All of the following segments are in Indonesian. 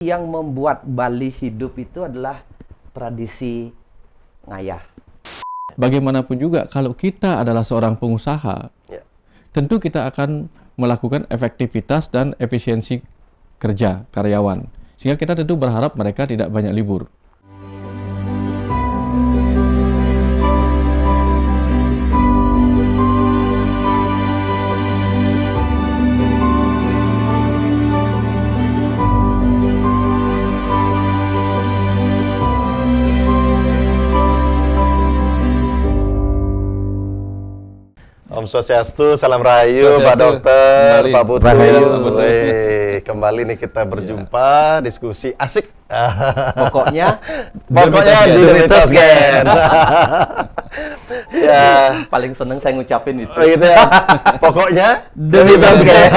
Yang membuat Bali hidup itu adalah tradisi ngayah. Bagaimanapun juga kalau kita adalah seorang pengusaha, tentu kita akan melakukan efektivitas dan efisiensi kerja karyawan. Sehingga kita tentu berharap mereka tidak banyak libur. Om Swastiastu, salam rahayu, Pak Dokter, Pak Putu. Kembali nih kita berjumpa, diskusi asik. Pokoknya di Mitos Gen. Ya, paling seneng saya ngucapin itu. oh gitu ya. Pokoknya The Mitos Gen.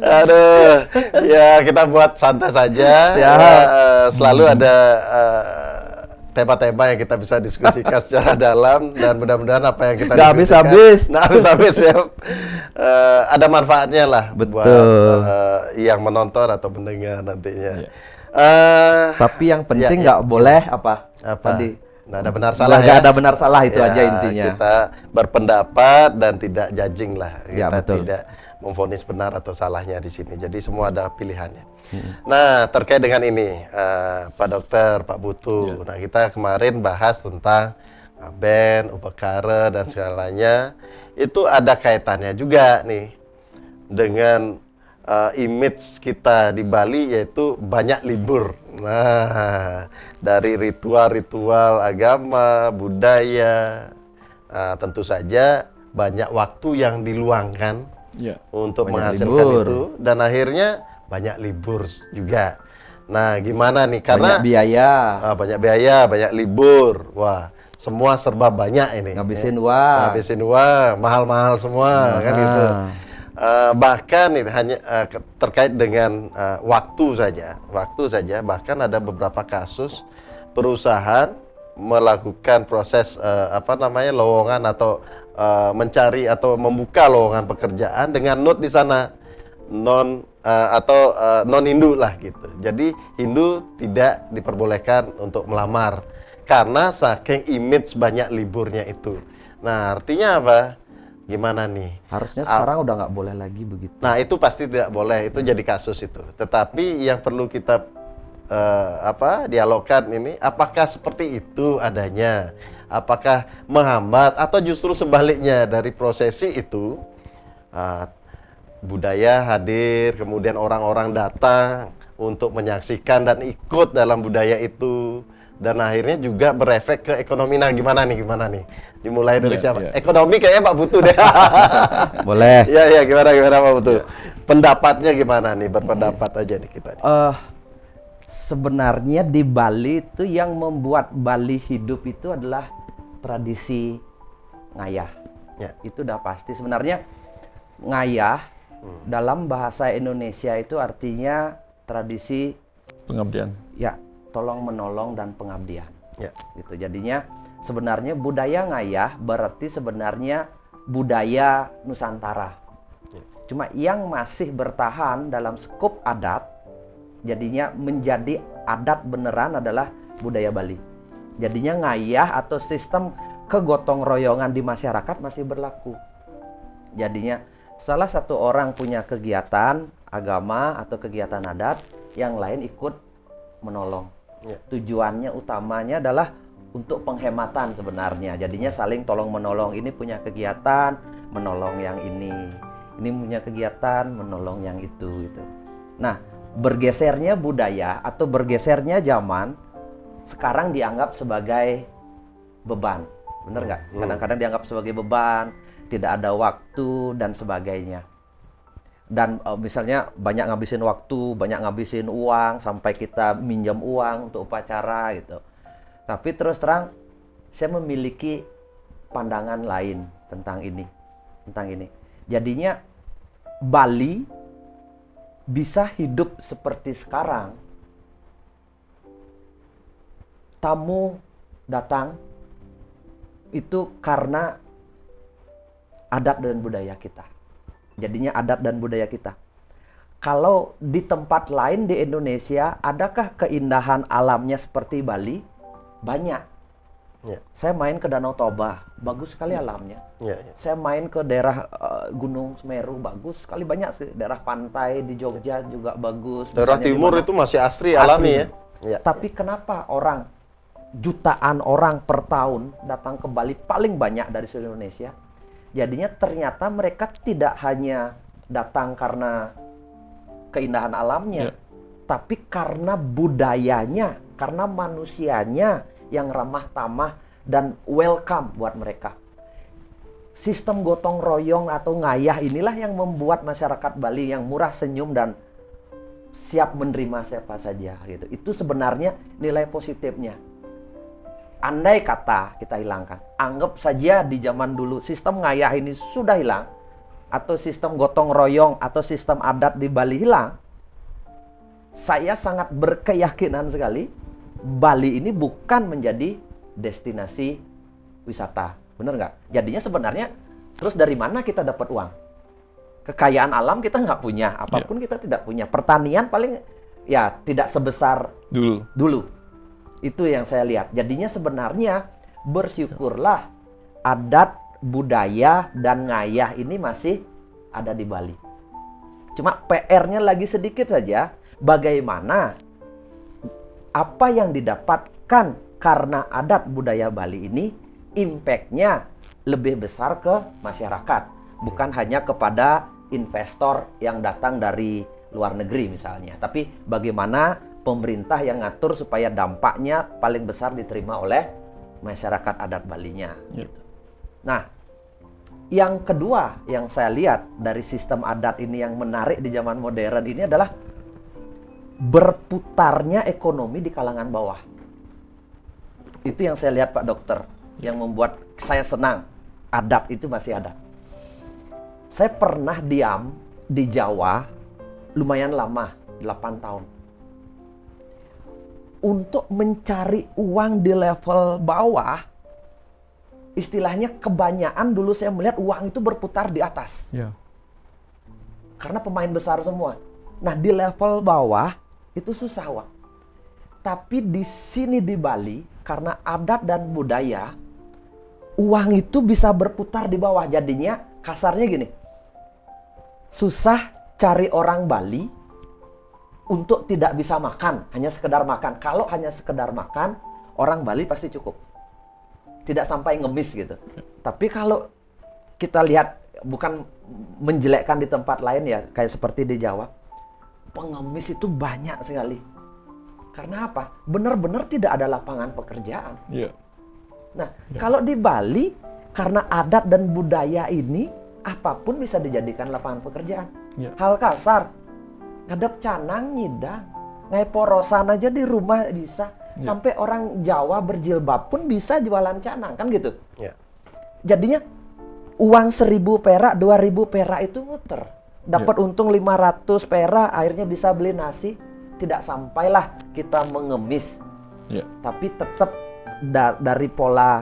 Aduh, ya kita buat santai saja. Selalu ada tema-tema yang kita bisa diskusikan secara dalam, dan mudah-mudahan apa yang kita nggak habis-habis. Nggak habis-habis ya. Ada manfaatnya lah. Betul. Buat yang menonton atau mendengar nantinya. Tapi yang penting nggak boleh apa? Tadi nggak ada benar salah nggak ya. ada benar salah itu aja intinya. Kita berpendapat dan tidak judging lah. Ya, Kita betul. tidak memvonis benar atau salahnya di sini. Jadi semua ada pilihannya. Nah, terkait dengan ini, Pak Dokter, Pak Putu. Nah, kita kemarin bahas tentang band, upekara dan segalanya. Itu ada kaitannya juga nih dengan image kita di Bali, yaitu banyak libur. Nah, dari ritual-ritual agama, budaya, tentu saja banyak waktu yang diluangkan untuk Banyak menghasilkan libur. itu, dan akhirnya banyak libur juga. Nah, gimana nih? Karena banyak biaya, banyak biaya, banyak libur. Wah, semua serba banyak ini. ngabisin uang. Ngabisin uang, mahal-mahal semua, kan gitu. Bahkan ini hanya terkait dengan waktu saja. Bahkan ada beberapa kasus perusahaan melakukan proses lowongan atau mencari atau membuka lowongan pekerjaan dengan note di sana non Hindu lah gitu. Jadi Hindu tidak diperbolehkan untuk melamar karena saking image banyak liburnya itu. Nah, artinya apa? Gimana nih? Harusnya sekarang udah nggak boleh lagi begitu. Nah, itu pasti tidak boleh. Itu jadi kasus itu. Tetapi yang perlu kita dialogkan ini, apakah seperti itu adanya? Apakah menghambat atau justru sebaliknya dari prosesi itu? Budaya hadir, kemudian orang-orang datang untuk menyaksikan dan ikut dalam budaya itu, dan akhirnya juga berefek ke ekonomi. Nah, gimana nih? Dimulai dari siapa? Ekonomi kayaknya Pak Putu deh. Boleh. Iya, gimana Pak Putu? Pendapatnya gimana nih? Berpendapat aja nih kita. Sebenarnya di Bali itu yang membuat Bali hidup itu adalah tradisi ngayah. Itu udah pasti. Sebenarnya ngayah dalam bahasa Indonesia itu artinya tradisi Pengabdian. Ya, tolong menolong dan pengabdian. Gitu. Jadinya sebenarnya budaya ngayah berarti sebenarnya budaya Nusantara. Cuma yang masih bertahan dalam skup adat, jadinya menjadi adat beneran adalah budaya Bali. Jadinya ngayah atau sistem kegotong royongan di masyarakat masih berlaku. Jadinya salah satu orang punya kegiatan agama atau kegiatan adat, yang lain ikut menolong. Tujuannya utamanya adalah untuk penghematan sebenarnya. Jadinya saling tolong menolong. Ini punya kegiatan menolong yang ini punya kegiatan menolong yang itu gitu. Nah, bergesernya budaya atau bergesernya zaman sekarang dianggap sebagai beban. Bener nggak? Kadang-kadang dianggap sebagai beban, tidak ada waktu dan sebagainya. Dan misalnya banyak ngabisin waktu, banyak ngabisin uang, sampai kita minjam uang untuk upacara gitu. Tapi terus terang saya memiliki pandangan lain tentang ini. Jadinya Bali bisa hidup seperti sekarang. Tamu datang itu karena adat dan budaya kita. Jadinya adat dan budaya kita. kalau di tempat lain di Indonesia, adakah keindahan alamnya seperti Bali? Banyak. Saya main ke Danau Toba, bagus sekali alamnya. Saya main ke daerah Gunung Semeru, bagus sekali, banyak sih. Daerah pantai di Jogja juga bagus. Daerah timur itu masih asri alami ya. Tapi kenapa jutaan orang per tahun datang ke Bali paling banyak dari seluruh Indonesia? Jadinya ternyata mereka tidak hanya datang karena keindahan alamnya, tapi karena budayanya, karena manusianya yang ramah tamah dan welcome buat mereka. Sistem gotong royong atau ngayah inilah yang membuat masyarakat Bali yang murah senyum dan siap menerima siapa saja gitu. Itu sebenarnya nilai positifnya. Andai kata kita hilangkan, anggap saja di zaman dulu sistem ngayah ini sudah hilang, atau sistem gotong royong atau sistem adat di Bali hilang, saya sangat berkeyakinan sekali Bali ini bukan menjadi destinasi wisata. Bener nggak? Jadinya sebenarnya terus dari mana kita dapat uang? Kekayaan alam kita nggak punya, apapun kita tidak punya. Pertanian paling ya tidak sebesar dulu. Itu yang saya lihat. Jadinya sebenarnya bersyukurlah adat, budaya, dan ngayah ini masih ada di Bali. Cuma PR-nya lagi sedikit saja, bagaimana apa yang didapatkan karena adat budaya Bali ini, impact-nya lebih besar ke masyarakat. Bukan hanya kepada investor yang datang dari luar negeri misalnya. Tapi bagaimana pemerintah yang ngatur supaya dampaknya paling besar diterima oleh masyarakat adat Balinya. Gitu. Nah, yang kedua yang saya lihat dari sistem adat ini yang menarik di zaman modern ini adalah berputarnya ekonomi di kalangan bawah. Itu yang saya lihat Pak Dokter, yang membuat saya senang. Adat itu masih ada. Saya pernah diam di Jawa lumayan lama, 8 tahun. Untuk mencari uang di level bawah, istilahnya kebanyakan dulu saya melihat uang itu berputar di atas. Karena pemain besar semua. Nah, di level bawah itu susah uang. Tapi di sini di Bali, karena adat dan budaya, uang itu bisa berputar di bawah. Jadinya kasarnya gini, susah cari orang Bali untuk tidak bisa makan, hanya sekedar makan. Kalau hanya sekedar makan, orang Bali pasti cukup. Tidak sampai ngemis gitu. Tapi kalau kita lihat, bukan menjelekkan di tempat lain ya, kayak seperti di Jawa, pengemis itu banyak sekali. Karena apa? Benar-benar tidak ada lapangan pekerjaan. Nah, kalau di Bali, karena adat dan budaya ini, apapun bisa dijadikan lapangan pekerjaan. Hal kasar, ngadep canang, nyidang, ngai porosan aja di rumah bisa. Sampai orang Jawa berjilbab pun bisa jualan canang, kan gitu. Jadinya uang 1.000 perak, 2.000 perak itu muter. Dapat untung 500 perak, akhirnya bisa beli nasi. Tidak sampailah kita mengemis. Tapi tetap dari pola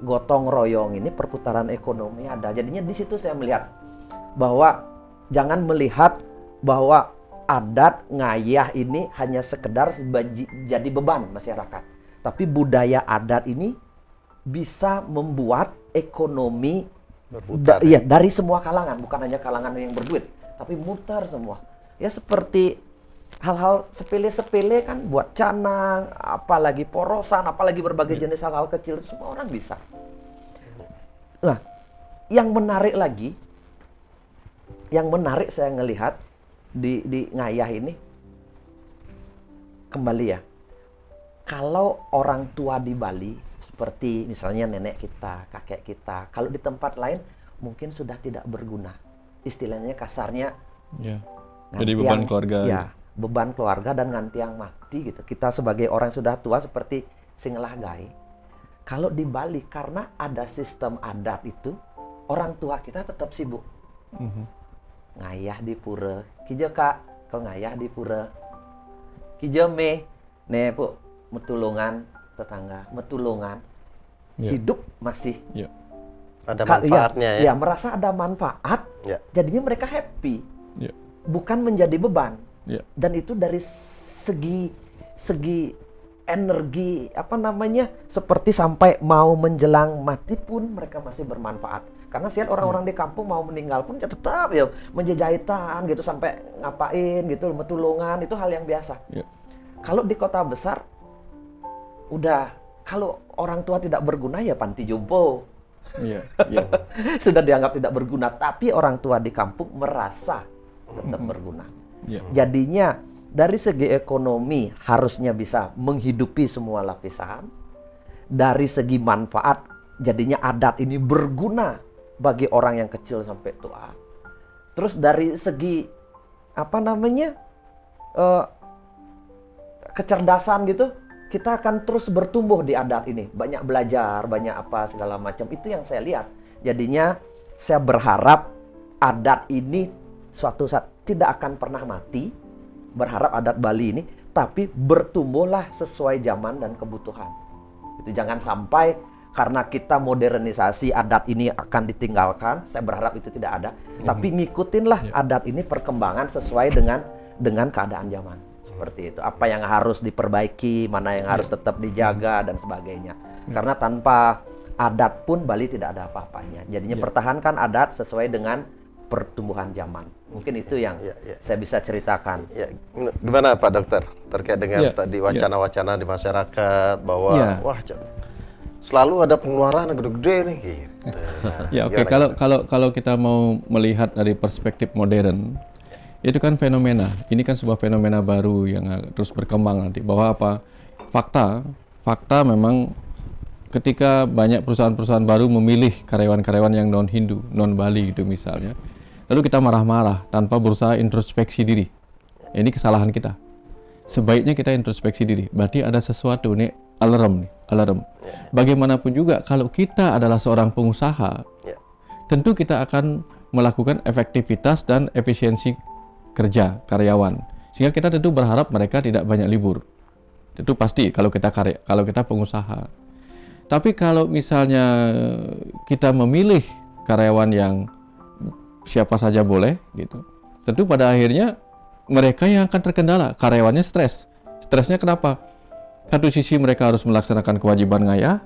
gotong royong ini perputaran ekonomi ada. Jadinya di situ saya melihat bahwa jangan melihat bahwa adat ngayah ini hanya sekedar jadi beban masyarakat. Tapi budaya adat ini bisa membuat ekonomi dari semua kalangan, bukan hanya kalangan yang berduit, tapi muter semua. Ya seperti hal-hal sepele-sepele kan, buat canang, apalagi porosan, apalagi berbagai jenis hal-hal kecil, itu semua orang bisa. Nah, yang menarik lagi, yang menarik saya ngelihat di ngayah ini, kembali ya, kalau orang tua di Bali, seperti misalnya nenek kita, kakek kita, kalau di tempat lain mungkin sudah tidak berguna. Istilahnya kasarnya, jadi beban keluarga. Ya, beban keluarga dan ngantiang mati gitu. Kita sebagai orang sudah tua seperti singelah gai. Kalau di Bali karena ada sistem adat itu, orang tua kita tetap sibuk. Ngayah di pura, kija kak, kau ngayah di pura. Kija me, ne pu, metulungan tetangga, metulungan. Hidup masih ada manfaatnya ya, merasa ada manfaat. Jadinya mereka happy. bukan menjadi beban. Ya. Dan itu dari segi energi seperti sampai mau menjelang mati pun mereka masih bermanfaat. Karena sian orang-orang di kampung mau meninggal pun tetap ya menjahitan gitu, sampai ngapain gitu, metulungan, itu hal yang biasa. Ya. Kalau di kota besar udah, kalau orang tua tidak berguna ya panti jompo. Iya, iya. Sudah dianggap tidak berguna, tapi orang tua di kampung merasa tetap berguna. Ya. Jadinya dari segi ekonomi harusnya bisa menghidupi semua lapisan. Dari segi manfaat, jadinya adat ini berguna bagi orang yang kecil sampai tua. Terus dari segi kecerdasan gitu, kita akan terus bertumbuh di adat ini. Banyak belajar, banyak apa segala macam. Itu yang saya lihat. Jadinya saya berharap adat ini suatu saat tidak akan pernah mati. Berharap adat Bali ini, tapi bertumbuhlah sesuai zaman dan kebutuhan. Itu jangan sampai karena kita modernisasi adat ini akan ditinggalkan. Saya berharap itu tidak ada. Tapi ngikutinlah adat ini perkembangan sesuai dengan keadaan zaman. Seperti itu. Apa yang harus diperbaiki, mana yang harus tetap dijaga dan sebagainya. Karena tanpa adat pun Bali tidak ada apa-apanya. Jadinya pertahankan adat sesuai dengan pertumbuhan zaman. Mungkin itu yang saya bisa ceritakan. Ya, gimana Pak Dokter terkait dengan tadi wacana-wacana di masyarakat bahwa wah selalu ada pengeluaran gede-gede nih gitu. Ya oke, kalau kita mau melihat dari perspektif modern, itu kan fenomena. Ini kan sebuah fenomena baru yang terus berkembang nanti. Bahwa apa? Fakta memang ketika banyak perusahaan-perusahaan baru memilih karyawan-karyawan yang non-Hindu, non-Bali gitu misalnya. Lalu kita marah-marah tanpa berusaha introspeksi diri. Ini kesalahan kita. Sebaiknya kita introspeksi diri. Berarti ada sesuatu nih, alarm. Bagaimanapun juga kalau kita adalah seorang pengusaha, tentu kita akan melakukan efektivitas dan efisiensi kerja karyawan. Sehingga kita tentu berharap mereka tidak banyak libur. Itu pasti kalau kita pengusaha. Tapi kalau misalnya kita memilih karyawan yang siapa saja boleh gitu, tentu pada akhirnya mereka yang akan terkendala, karyawannya stres. Stresnya kenapa? Satu sisi mereka harus melaksanakan kewajiban ngayah,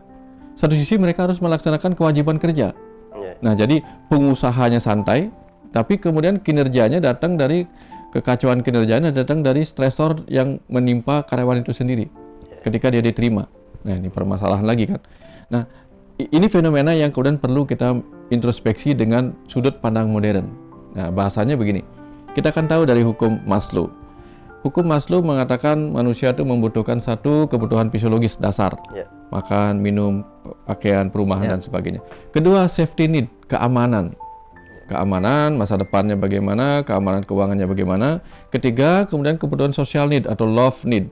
satu sisi mereka harus melaksanakan kewajiban kerja. Nah, jadi pengusahanya santai, tapi kemudian kinerjanya datang dari kekacauan kinerjanya datang dari stresor yang menimpa karyawan itu sendiri ketika dia diterima. Nah, ini permasalahan lagi kan. Nah, ini fenomena yang kemudian perlu kita introspeksi dengan sudut pandang modern. Nah, bahasanya begini. Kita kan tahu dari hukum Maslow. Hukum Maslow mengatakan manusia itu membutuhkan satu kebutuhan fisiologis dasar. Makan, minum, pakaian, perumahan, dan sebagainya. Kedua, safety need, keamanan. Keamanan, masa depannya bagaimana, keamanan keuangannya bagaimana. Ketiga, kemudian kebutuhan social need atau love need.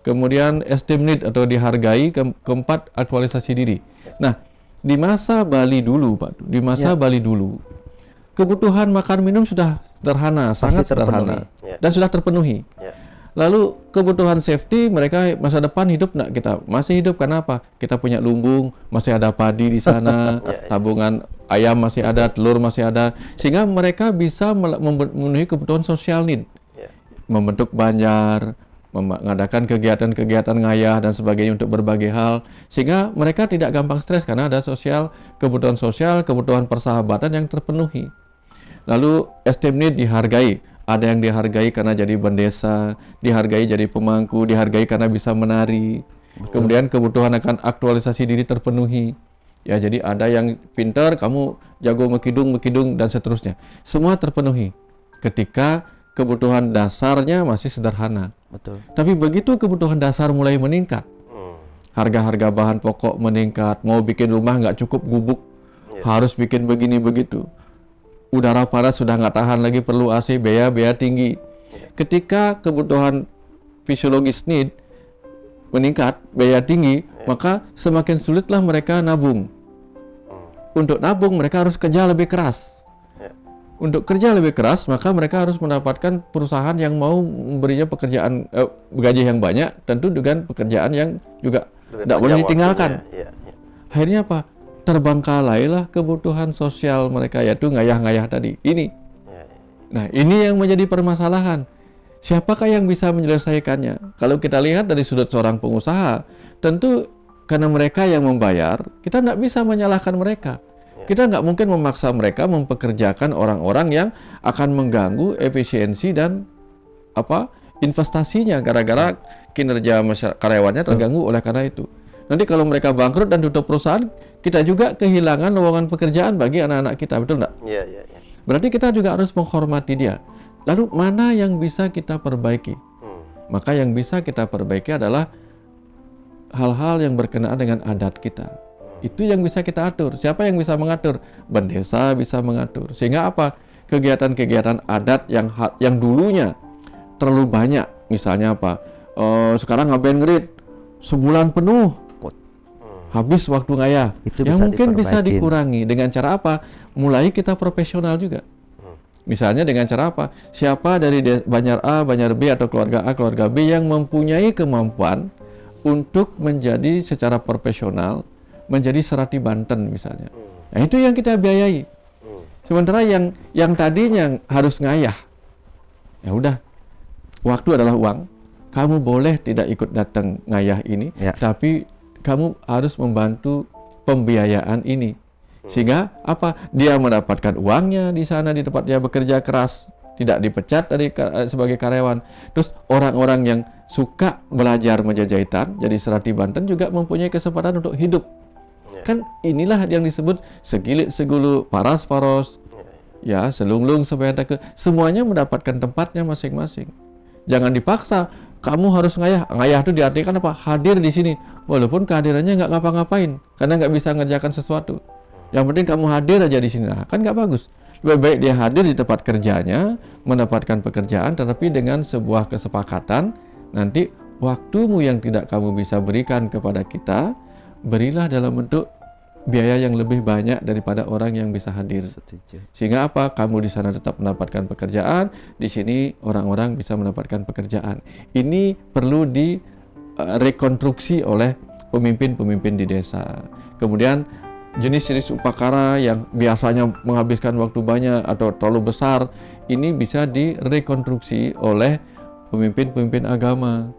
Kemudian esteem need atau dihargai. Keempat, aktualisasi diri. Nah, di masa Bali dulu, Pak, Bali dulu, kebutuhan makan minum sudah sederhana, sangat sederhana, dan sudah terpenuhi. Lalu kebutuhan safety, mereka masa depan hidup nggak kita? Masih hidup karena apa? Kita punya lumbung, masih ada padi di sana, tabungan ayam masih ada, telur masih ada, sehingga mereka bisa memenuhi kebutuhan sosial need, membentuk banjar, mengadakan kegiatan-kegiatan ngayah dan sebagainya untuk berbagai hal, sehingga mereka tidak gampang stres karena ada kebutuhan persahabatan yang terpenuhi. Lalu esteem need, dihargai. Ada yang dihargai karena jadi bendesa, dihargai jadi pemangku, dihargai karena bisa menari. Kemudian kebutuhan akan aktualisasi diri terpenuhi. Ya, jadi ada yang pintar, kamu jago mekidung dan seterusnya. Semua terpenuhi ketika kebutuhan dasarnya masih sederhana. Betul. Tapi begitu kebutuhan dasar mulai meningkat, harga-harga bahan pokok meningkat, mau bikin rumah nggak cukup gubuk, harus bikin begini begitu. Udara panas sudah nggak tahan lagi, perlu AC, biaya tinggi. Ketika kebutuhan fisiologis need meningkat, biaya tinggi, maka semakin sulitlah mereka nabung. Untuk nabung mereka harus kerja lebih keras. Untuk kerja lebih keras, maka mereka harus mendapatkan perusahaan yang mau memberinya pekerjaan gaji yang banyak, tentu dengan pekerjaan yang juga tidak boleh ditinggalkan. Akhirnya apa? Terbengkalailah kebutuhan sosial mereka, yaitu ngayah-ngayah tadi. Ini Nah, ini yang menjadi permasalahan. Siapakah yang bisa menyelesaikannya? Kalau kita lihat dari sudut seorang pengusaha, tentu karena mereka yang membayar, kita tidak bisa menyalahkan mereka. Kita nggak mungkin memaksa mereka mempekerjakan orang-orang yang akan mengganggu efisiensi dan investasinya gara-gara kinerja karyawannya terganggu oleh karena itu. Nanti kalau mereka bangkrut dan tutup perusahaan, kita juga kehilangan lowongan pekerjaan bagi anak-anak kita, betul nggak? Iya. Berarti kita juga harus menghormati dia. Lalu mana yang bisa kita perbaiki? Maka yang bisa kita perbaiki adalah hal-hal yang berkenaan dengan adat kita. Itu yang bisa kita atur. Siapa yang bisa mengatur? Bendesa bisa mengatur. Sehingga apa? Kegiatan-kegiatan adat yang dulunya terlalu banyak. Misalnya apa? Sekarang ngaben ngerit sebulan penuh. Habis waktu ngayah. Itu yang bisa mungkin bisa diperbaikin. dikurangi dengan cara apa? Mulai kita profesional juga. Misalnya dengan cara apa? Siapa dari Banjar A, Banjar B atau keluarga A, keluarga B yang mempunyai kemampuan untuk menjadi secara profesional menjadi serati Banten misalnya. Nah, itu yang kita biayai. Sementara yang tadinya harus ngayah, ya udah, waktu adalah uang. Kamu boleh tidak ikut datang ngayah ini, tapi kamu harus membantu pembiayaan ini. Sehingga apa? Dia mendapatkan uangnya di sana di tempat dia bekerja keras, tidak dipecat sebagai karyawan. Terus orang-orang yang suka belajar menjajahitan, jadi serati Banten juga mempunyai kesempatan untuk hidup. Kan inilah yang disebut segilit segulu, paras paros, ya selunglung sampai ke semuanya mendapatkan tempatnya masing-masing. Jangan dipaksa. Kamu harus ngayah. Ngayah itu diartikan apa? Hadir di sini, walaupun kehadirannya nggak ngapa-ngapain, karena nggak bisa ngerjakan sesuatu. Yang penting kamu hadir aja di sini, nah, kan nggak bagus. Lebih baik dia hadir di tempat kerjanya, mendapatkan pekerjaan, tetapi dengan sebuah kesepakatan, nanti waktumu yang tidak kamu bisa berikan kepada kita, berilah dalam bentuk biaya yang lebih banyak daripada orang yang bisa hadir. Sehingga apa? Kamu di sana tetap mendapatkan pekerjaan, di sini orang-orang bisa mendapatkan pekerjaan. Ini perlu direkonstruksi oleh pemimpin-pemimpin di desa. Kemudian jenis-jenis upacara yang biasanya menghabiskan waktu banyak atau terlalu besar, ini bisa direkonstruksi oleh pemimpin-pemimpin agama.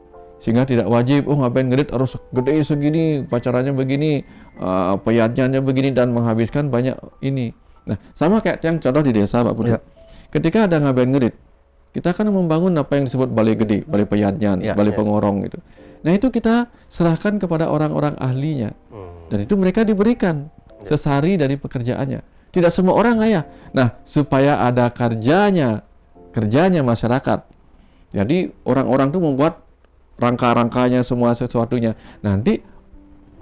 Sehingga tidak wajib, ngapain ngerit harus gede segini, pacarannya begini, peyatnya begini, dan menghabiskan banyak ini. Nah, sama kayak yang contoh di desa, Pak Putri. Ketika ada ngapain ngerit, kita kan membangun apa yang disebut balai gede, balai peyatnya, balai pengorong gitu. Nah, itu kita serahkan kepada orang-orang ahlinya. Dan itu mereka diberikan sesari dari pekerjaannya. Tidak semua orang ngayah. Nah, supaya ada kerjanya masyarakat. Jadi orang-orang itu membuat rangka-rangkanya semua sesuatunya. Nanti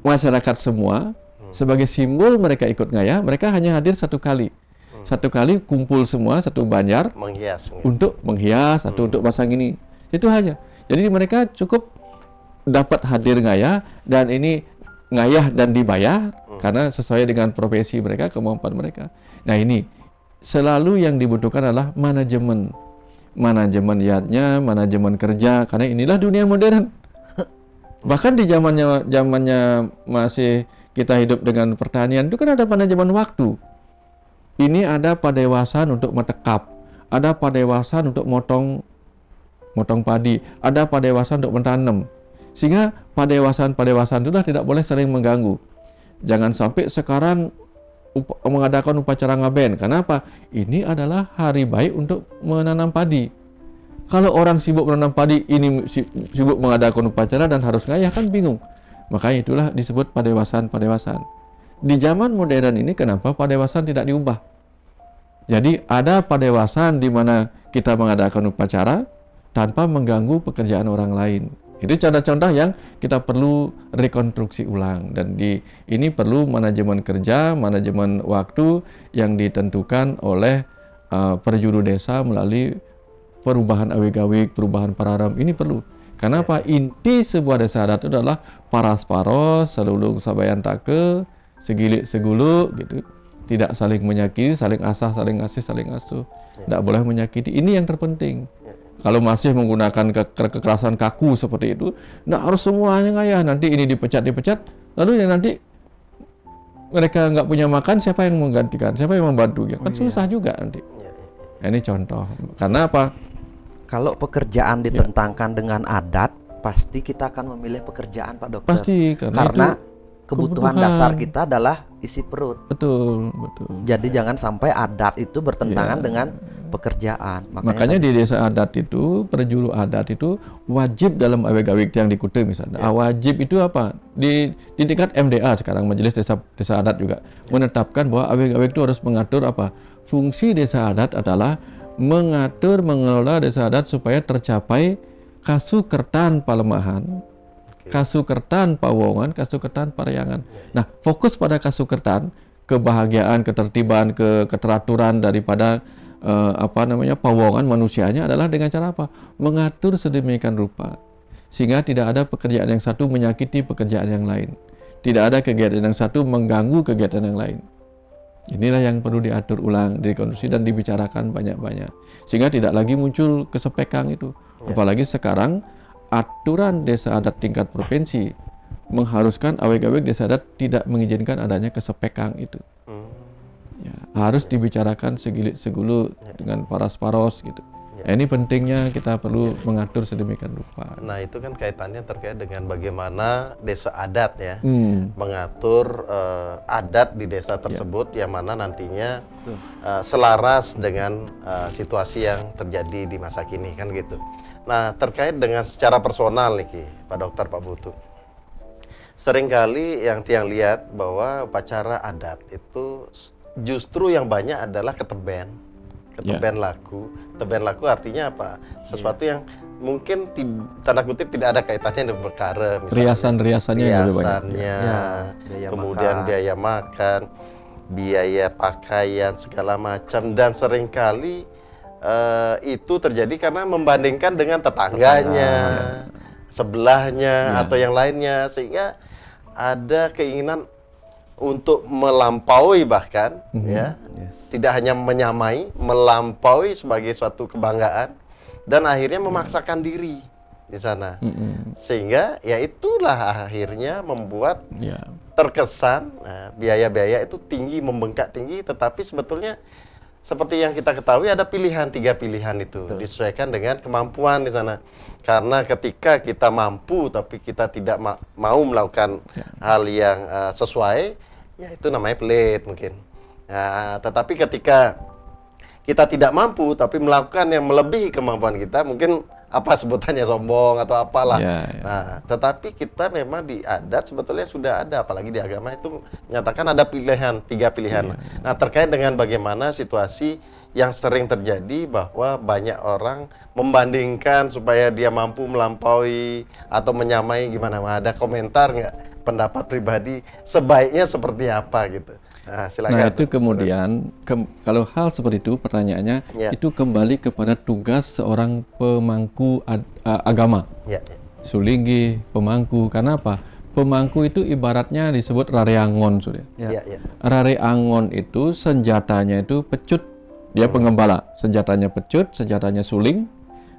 masyarakat semua sebagai simbol mereka ikut ngayah, mereka hanya hadir satu kali. Satu kali kumpul semua satu banjar untuk menghias atau untuk pasang ini. Itu hanya. Jadi mereka cukup dapat hadir ngayah, dan ini ngayah dan dibayar karena sesuai dengan profesi mereka, kemampuan mereka. Nah, ini selalu yang dibutuhkan adalah manajemen yatnya, manajemen kerja, karena inilah dunia modern. Bahkan di zamannya masih kita hidup dengan pertanian, itu kan ada manajemen waktu. Ini ada padewasan untuk metekap, ada padewasan untuk motong padi, ada padewasan untuk menanam. Sehingga padewasan itulah tidak boleh sering mengganggu. Jangan sampai sekarang mengadakan upacara ngaben. Kenapa? Ini adalah hari baik untuk menanam padi. Kalau orang sibuk menanam padi, ini sibuk mengadakan upacara dan harus ngayah, kan bingung. Makanya itulah disebut padewasan. Di zaman modern ini kenapa padewasan tidak diubah? Jadi ada padewasan di mana kita mengadakan upacara tanpa mengganggu pekerjaan orang lain. Itu contoh-contoh yang kita perlu rekonstruksi ulang, dan ini perlu manajemen kerja, manajemen waktu yang ditentukan oleh perjuru desa melalui perubahan awik-awik, perubahan pararam. Ini perlu. Karena apa? Inti sebuah desa adat itu adalah paras paros, selulung sabayan take, segilik segulu gitu. Tidak saling menyakiti, saling asah, saling ngasih, saling asuh. Tidak boleh menyakiti. Ini yang terpenting. Kalau masih menggunakan kekerasan kaku seperti itu, nggak harus semuanya ngayah. Nanti ini dipecat, lalu yang nanti mereka nggak punya makan, siapa yang menggantikan? Siapa yang membantu? Ya kan susah juga nanti. Ini contoh. Karena apa? Kalau pekerjaan ditentangkan dengan adat, pasti kita akan memilih pekerjaan, Pak Dokter. Pasti, karena itu kebutuhan dasar kita adalah isi perut. Betul. Jadi jangan sampai adat itu bertentangan dengan pekerjaan. Makanya di desa adat itu, perjuru adat itu wajib dalam aweg-aweg yang dikute misalnya. Wajib itu apa? Di tingkat MDA sekarang, Majelis Desa Adat juga menetapkan bahwa aweg-aweg itu harus mengatur apa? Fungsi desa adat adalah mengatur, mengelola desa adat supaya tercapai kasukertan palemahan, kasukertan pawongan, kasukertan paryangan. Nah, fokus pada kasukertan, kebahagiaan, ketertiban, keteraturan daripada pawongan manusianya adalah dengan cara apa? Mengatur sedemikian rupa sehingga tidak ada pekerjaan yang satu menyakiti pekerjaan yang lain. Tidak ada kegiatan yang satu mengganggu kegiatan yang lain. Inilah yang perlu diatur ulang, direkonstruksi dan dibicarakan banyak-banyak sehingga tidak lagi muncul kesepekan itu. Apalagi sekarang aturan desa adat tingkat provinsi mengharuskan aweg-aweg desa adat tidak mengizinkan adanya kesepekan itu. Ya, harus dibicarakan segilit segulut dengan paras-paros gitu. Ini pentingnya kita perlu mengatur sedemikian rupa. Nah, itu kan kaitannya terkait dengan bagaimana desa adat ya, mengatur adat di desa tersebut yang mana nantinya selaras dengan situasi yang terjadi di masa kini kan gitu. Nah, terkait dengan secara personal nih Ki, Pak Dokter, Pak Putu. Seringkali yang tiang lihat bahwa upacara adat itu justru yang banyak adalah keteben laku. Keteben laku artinya apa? Sesuatu yang mungkin tanda kutip tidak ada kaitannya dengan perkara. Riasan-riasannya yang lebih banyak. Kemudian biaya makan, biaya pakaian, segala macam. Dan seringkali itu terjadi karena membandingkan dengan tetangganya, sebelahnya, atau yang lainnya. Sehingga ada keinginan untuk melampaui bahkan tidak hanya menyamai, melampaui sebagai suatu kebanggaan dan akhirnya memaksakan diri di sana. Sehingga ya itulah akhirnya membuat terkesan biaya-biaya itu tinggi, membengkak tinggi, tetapi sebetulnya seperti yang kita ketahui ada pilihan, 3 pilihan itu. Disesuaikan dengan kemampuan di sana. Karena ketika kita mampu tapi kita tidak mau melakukan hal yang sesuai, ya itu namanya pelit mungkin. Nah, tetapi ketika kita tidak mampu tapi melakukan yang melebihi kemampuan kita, mungkin apa sebutannya, sombong atau apalah. Nah, tetapi kita memang di adat sebetulnya sudah ada, apalagi di agama itu menyatakan ada pilihan, 3 pilihan. Nah, terkait dengan bagaimana situasi yang sering terjadi bahwa banyak orang membandingkan supaya dia mampu melampaui atau menyamai, gimana? Ada komentar nggak, pendapat pribadi sebaiknya seperti apa gitu? Nah, silakan. Nah, itu kemudian kalau hal seperti itu pertanyaannya itu kembali kepada tugas seorang pemangku agama. Sulinggi, pemangku. Karena apa? Pemangku itu ibaratnya disebut rareangon, sudah. Rareangon itu senjatanya itu pecut. Dia pengembala, senjatanya pecut, senjatanya suling,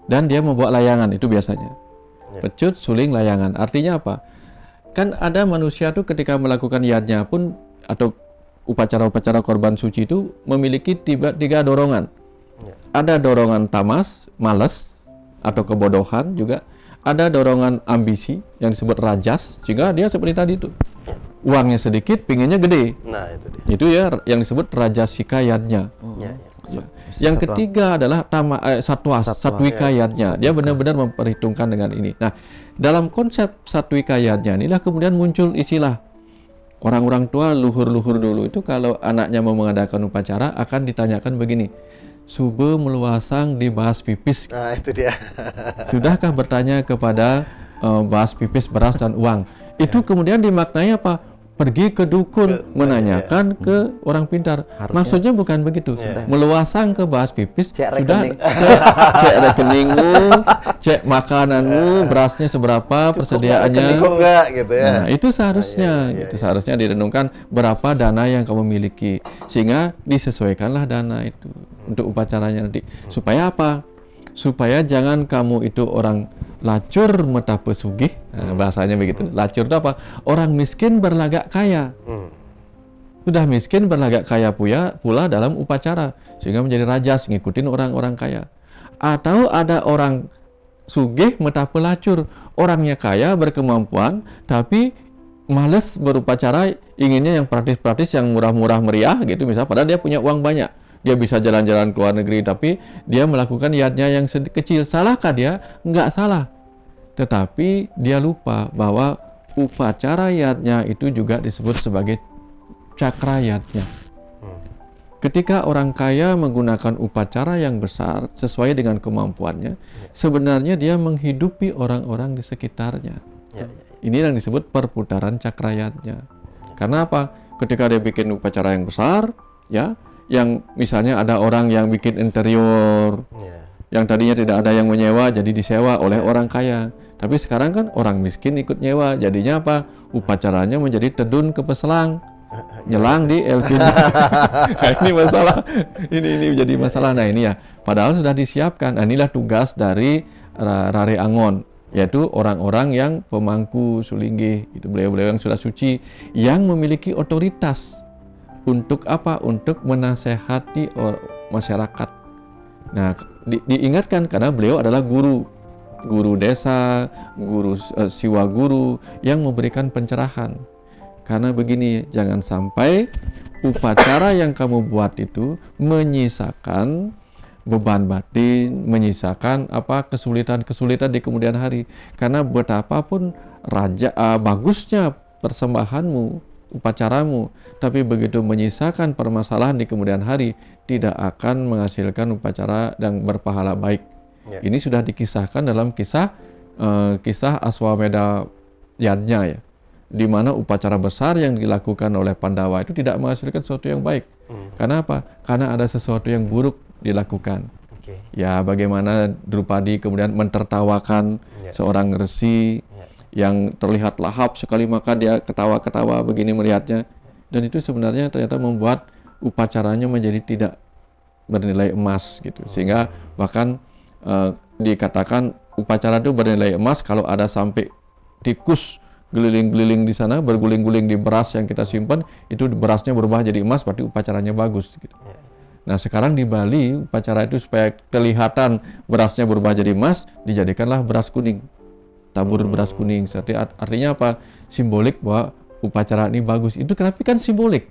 dan dia membawa layangan, itu biasanya. Pecut, suling, layangan. Artinya apa? Kan ada manusia tuh ketika melakukan yadnya pun atau upacara-upacara korban suci itu memiliki 3 dorongan. Ada dorongan tamas, malas, atau kebodohan juga. Ada dorongan ambisi yang disebut rajas, sehingga dia seperti tadi itu. Uangnya sedikit, pinginnya gede. Nah, itu dia. Itu ya yang disebut rajasika yadnya. Yang ketiga adalah satwika yadnya. Dia benar-benar memperhitungkan dengan ini. Nah, dalam konsep satwika yadnya inilah kemudian muncul istilah orang-orang tua luhur-luhur dulu itu kalau anaknya mau mengadakan upacara akan ditanyakan begini, sube meluasang dibahas pipis. Nah, itu dia. Sudahkah bertanya kepada bahas pipis, beras dan uang? Itu kemudian dimaknai apa? Pergi ke dukun menanyakan ke orang pintar. Maksudnya bukan begitu. Meluasang ke bahas pipis, cek sudah rekening. cek rekeningmu, cek makananmu, berasnya seberapa, persediaannya. Cukup nggak gitu ya. Nah, itu seharusnya gitu. Seharusnya direnungkan berapa dana yang kamu miliki sehingga disesuaikanlah dana itu untuk upacaranya nanti. Supaya apa? Supaya jangan kamu itu orang lacur meta pesugih, bahasanya begitu. Lacur itu apa? Orang miskin berlagak kaya. Sudah miskin berlagak kaya pula dalam upacara, sehingga menjadi rajas ngikutin orang-orang kaya. Atau ada orang sugih mata pelacur, orangnya kaya berkemampuan tapi males berupacara, inginnya yang praktis-praktis, yang murah-murah meriah gitu misalnya, padahal dia punya uang banyak, dia bisa jalan-jalan ke luar negeri, tapi dia melakukan niatnya yang kecil. Salahkah dia? Enggak salah, tetapi dia lupa bahwa upacara yatnya itu juga disebut sebagai cakrayatnya. Ketika orang kaya menggunakan upacara yang besar sesuai dengan kemampuannya, sebenarnya dia menghidupi orang-orang di sekitarnya. Ini yang disebut perputaran cakrayatnya. Karena apa? Ketika dia bikin upacara yang besar, ya, yang misalnya ada orang yang bikin interior, yang tadinya tidak ada yang menyewa, jadi disewa oleh orang kaya. Tapi sekarang kan orang miskin ikut nyewa, jadinya apa? Upacaranya menjadi tedun ke peselang, nyelang di LPG. Nah, ini masalah, ini menjadi masalah. Nah ini ya, padahal sudah disiapkan. Nah, inilah tugas dari Rare Angon, yaitu orang-orang yang pemangku sulinggih, itu beliau-beliau yang sudah suci, yang memiliki otoritas untuk apa? Untuk menasehati masyarakat. Nah, diingatkan karena beliau adalah guru desa, guru siwa guru yang memberikan pencerahan. Karena begini, jangan sampai upacara yang kamu buat itu menyisakan beban batin, menyisakan apa kesulitan-kesulitan di kemudian hari. Karena betapapun bagusnya persembahanmu, upacaramu, tapi begitu menyisakan permasalahan di kemudian hari, tidak akan menghasilkan upacara yang berpahala baik. Ini sudah dikisahkan dalam kisah Aswamedha Yajna, ya, di mana upacara besar yang dilakukan oleh Pandawa itu tidak menghasilkan sesuatu yang baik. Karena apa? Karena ada sesuatu yang buruk dilakukan. Ya, bagaimana Drupadi kemudian mentertawakan seorang resi yang terlihat lahap, sekali makan dia ketawa-ketawa begini melihatnya, dan itu sebenarnya ternyata membuat upacaranya menjadi tidak bernilai emas gitu. Sehingga bahkan dikatakan upacara itu bernilai emas kalau ada sampai tikus geliling-geliling di sana, berguling-guling di beras yang kita simpan, itu berasnya berubah jadi emas, berarti upacaranya bagus gitu. Nah, sekarang di Bali upacara itu supaya kelihatan berasnya berubah jadi emas, dijadikanlah beras kuning, tabur beras kuning. Artinya apa? Simbolik bahwa upacara ini bagus. Itu kenapa kan simbolik.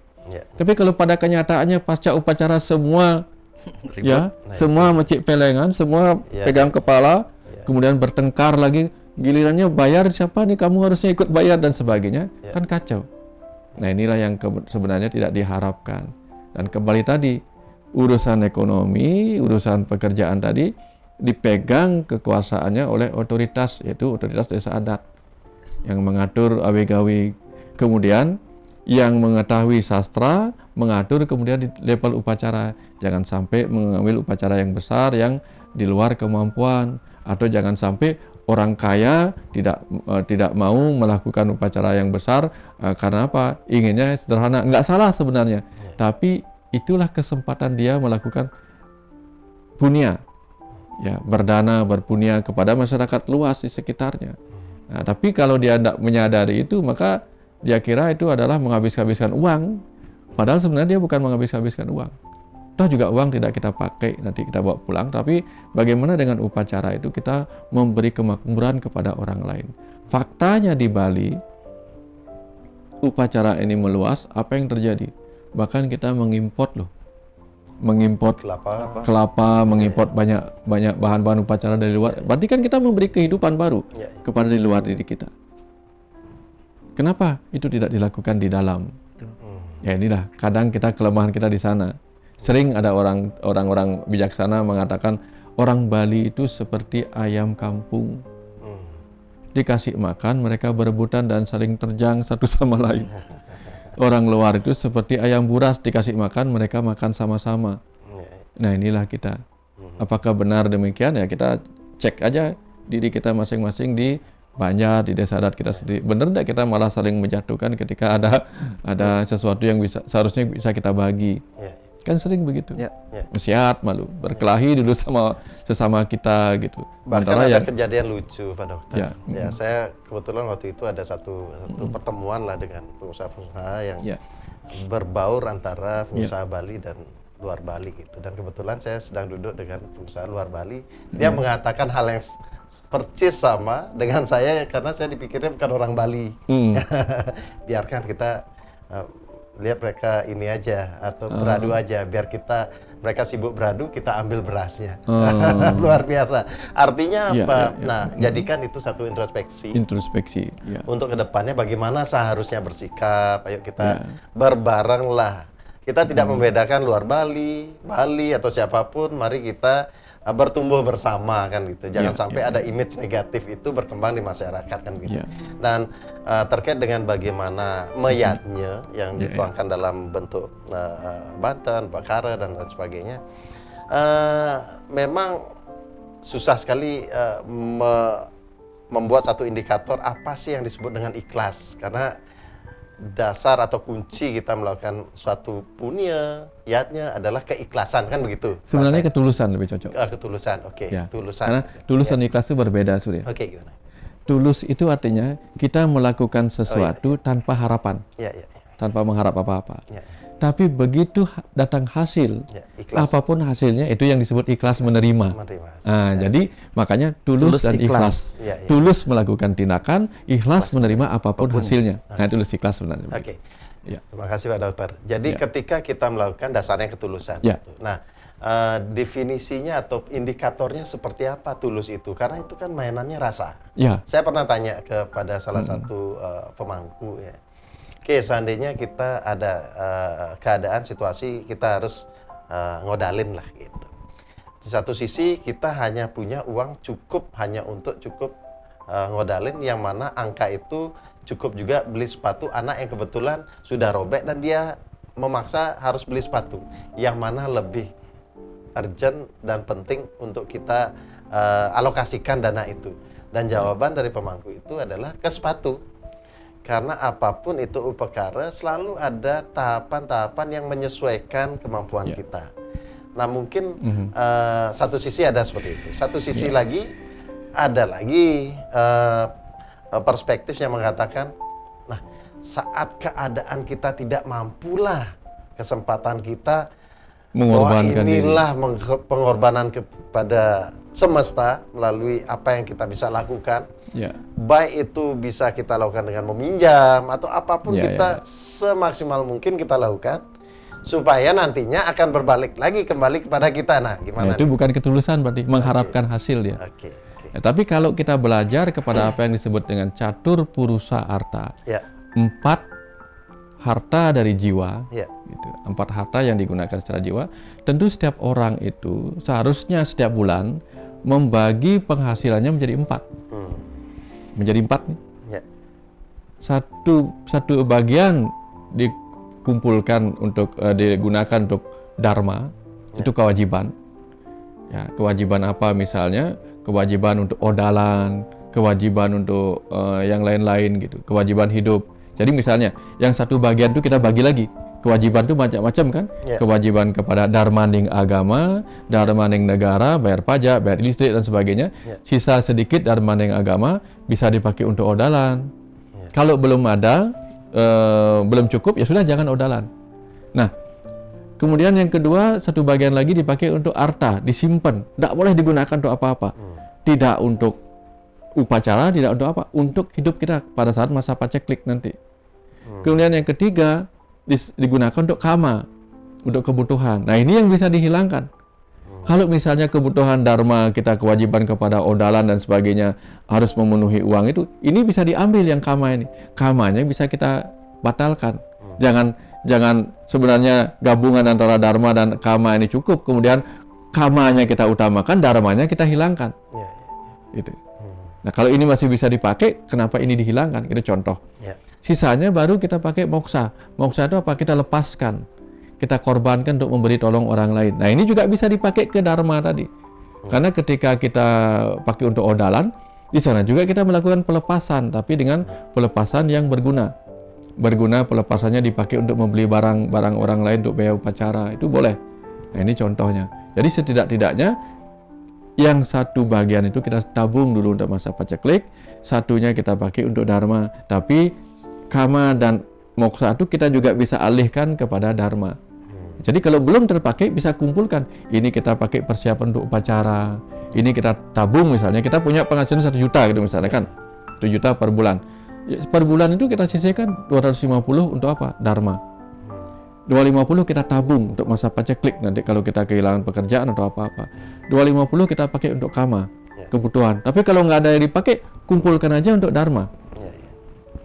Tapi kalau pada kenyataannya pasca upacara semua semua mecik pelengan, semua pegang kepala, kemudian bertengkar lagi, gilirannya bayar siapa nih, kamu harusnya ikut bayar dan sebagainya, kan kacau. Nah, inilah yang sebenarnya tidak diharapkan. Dan kembali tadi, urusan ekonomi, urusan pekerjaan tadi dipegang kekuasaannya oleh otoritas, yaitu otoritas desa adat yang mengatur awe-gawe. Kemudian yang mengetahui sastra mengatur kemudian di level upacara. Jangan sampai mengambil upacara yang besar yang di luar kemampuan, atau jangan sampai orang kaya tidak mau melakukan upacara yang besar karena apa? Inginnya sederhana. Enggak salah sebenarnya, tapi itulah kesempatan dia melakukan punya, ya, berdana, berpunya kepada masyarakat luas di sekitarnya. Nah, tapi kalau dia tidak menyadari itu, maka dia kira itu adalah menghabis-habiskan uang, padahal sebenarnya dia bukan menghabis-habiskan uang. Toh juga uang tidak kita pakai, nanti kita bawa pulang, tapi bagaimana dengan upacara itu kita memberi kemakmuran kepada orang lain. Faktanya di Bali, upacara ini meluas, apa yang terjadi? Bahkan kita mengimport kelapa, mengimport banyak bahan-bahan upacara dari luar. Berarti kan kita memberi kehidupan baru kepada di luar diri kita. Kenapa itu tidak dilakukan di dalam? Ya, inilah kadang kelemahan kita di sana. Sering ada orang-orang bijaksana mengatakan orang Bali itu seperti ayam kampung. Dikasih makan mereka berebutan dan saling terjang satu sama lain. Orang luar itu seperti ayam buras, dikasih makan mereka makan sama-sama. Nah, inilah kita. Apakah benar demikian? Ya, kita cek aja diri kita masing-masing di Banjar, di desa adat kita sendiri. Benar tidak kita malah saling menjatuhkan ketika ada sesuatu yang seharusnya bisa kita bagi? Kan sering begitu. Mesiat, malu, berkelahi dulu sama sesama kita gitu. Bahkan ada kejadian lucu, Pak Dokter. Ya, saya kebetulan waktu itu ada satu pertemuan lah dengan pengusaha-pengusaha yang berbaur antara pengusaha Bali dan luar Bali gitu. Dan kebetulan saya sedang duduk dengan pengusaha luar Bali. Dia mengatakan hal yang persis sama dengan saya karena saya dipikirnya bukan orang Bali. Biarkan kita lihat mereka ini aja atau beradu aja, biar mereka sibuk beradu, kita ambil berasnya. Luar biasa. Artinya apa? Nah, jadikan itu satu introspeksi. Untuk kedepannya bagaimana seharusnya bersikap. Ayo kita berbareng lah. Kita tidak membedakan luar Bali atau siapapun. Mari kita bertumbuh bersama kan gitu. Jangan sampai ada image negatif itu berkembang di masyarakat kan gitu. Dan terkait dengan bagaimana meyatnya yang dituangkan dalam bentuk Banten, Bakara dan lain sebagainya, memang susah sekali membuat satu indikator apa sih yang disebut dengan ikhlas, karena dasar atau kunci kita melakukan suatu punya yatnya adalah keikhlasan kan begitu. Sebenarnya ketulusan lebih cocok. Ketulusan, oke. Tulusan. Karena tulus dan ikhlas itu berbeda, Surya. Oke, gimana? Tulus itu artinya kita melakukan sesuatu tanpa harapan, tanpa mengharap apa-apa. Tapi begitu datang hasil, apapun hasilnya itu yang disebut ikhlas menerima. Nah, jadi makanya tulus dan ikhlas. Tulus melakukan tindakan, ikhlas menerima apapun hasilnya. Nah, tulus ikhlas sebenarnya. Oke. Terima kasih Pak Dokter. Jadi ketika kita melakukan dasarnya ketulusan. Nah, definisinya atau indikatornya seperti apa tulus itu? Karena itu kan mainannya rasa. Saya pernah tanya kepada salah satu pemangku ya. Oke, seandainya kita ada keadaan situasi kita harus ngodalin lah gitu. Di satu sisi kita hanya punya uang hanya untuk ngodalin, yang mana angka itu cukup juga beli sepatu anak yang kebetulan sudah robek dan dia memaksa harus beli sepatu. Yang mana lebih urgent dan penting untuk kita alokasikan dana itu. Dan jawaban dari pemangku itu adalah ke sepatu. Karena apapun itu upekara, selalu ada tahapan-tahapan yang menyesuaikan kemampuan kita. Nah, mungkin satu sisi ada seperti itu. Satu sisi lagi, ada lagi perspektif yang mengatakan, nah, saat keadaan kita tidak mampulah, kesempatan kita mengorbankan inilah pengorbanan kepada semesta melalui apa yang kita bisa lakukan. Baik itu bisa kita lakukan dengan meminjam atau apapun, kita semaksimal mungkin kita lakukan supaya nantinya akan berbalik lagi kembali kepada kita. Nah, gimana? Itu bukan ketulusan, berarti mengharapkan hasil dia. Tapi kalau kita belajar kepada apa yang disebut dengan catur purusa arta, 4 harta dari jiwa, gitu. 4 harta yang digunakan secara jiwa. Tentu setiap orang itu seharusnya setiap bulan membagi penghasilannya menjadi 4. Menjadi 4 nih. Satu bagian dikumpulkan untuk digunakan untuk dharma, itu kewajiban. Kewajiban apa misalnya? Kewajiban untuk odalan, kewajiban untuk yang lain-lain gitu, kewajiban hidup. Jadi misalnya yang satu bagian itu kita bagi lagi. Kewajiban itu macam-macam kan? Kewajiban kepada dharmaning agama, dharmaning negara, bayar pajak, bayar listrik dan sebagainya. Sisa sedikit dharmaning agama bisa dipakai untuk odalan. Kalau belum ada, belum cukup, ya sudah jangan odalan. Nah, kemudian yang kedua, satu bagian lagi dipakai untuk arta, disimpan. Tidak boleh digunakan untuk apa-apa. Tidak untuk upacara, tidak untuk apa? Untuk hidup kita pada saat masa paceklik nanti. Kemudian yang ketiga, digunakan untuk kama, untuk kebutuhan. Nah, ini yang bisa dihilangkan. Kalau misalnya kebutuhan dharma kita, kewajiban kepada odalan dan sebagainya harus memenuhi uang itu, ini bisa diambil yang kama ini. Kamanya bisa kita batalkan. Jangan sebenarnya gabungan antara dharma dan kama ini cukup, kemudian kamanya kita utamakan, dharmanya kita hilangkan. Gitu. Nah, kalau ini masih bisa dipakai, kenapa ini dihilangkan? Itu contoh. Sisanya baru kita pakai moksa. Moksa itu apa? Kita lepaskan. Kita korbankan untuk memberi tolong orang lain. Nah, ini juga bisa dipakai ke dharma tadi. Karena ketika kita pakai untuk odalan, di sana juga kita melakukan pelepasan, tapi dengan pelepasan yang berguna. Berguna pelepasannya dipakai untuk membeli barang orang lain untuk biaya upacara. Itu boleh. Nah, ini contohnya. Jadi setidak-tidaknya yang satu bagian itu kita tabung dulu untuk masa paceklik, satunya kita pakai untuk dharma. Tapi kama dan Moksa itu kita juga bisa alihkan kepada dharma. Jadi kalau belum terpakai bisa kumpulkan. Ini kita pakai persiapan untuk upacara. Ini kita tabung misalnya. Kita punya penghasilan 1 juta gitu misalnya kan. 1 juta per bulan. Ya, per bulan itu kita sisihkan 250 untuk apa? Dharma. 250 kita tabung untuk masa paceklik nanti kalau kita kehilangan pekerjaan atau apa-apa. 250 kita pakai untuk kama, kebutuhan. Tapi kalau nggak ada yang dipakai, kumpulkan aja untuk dharma.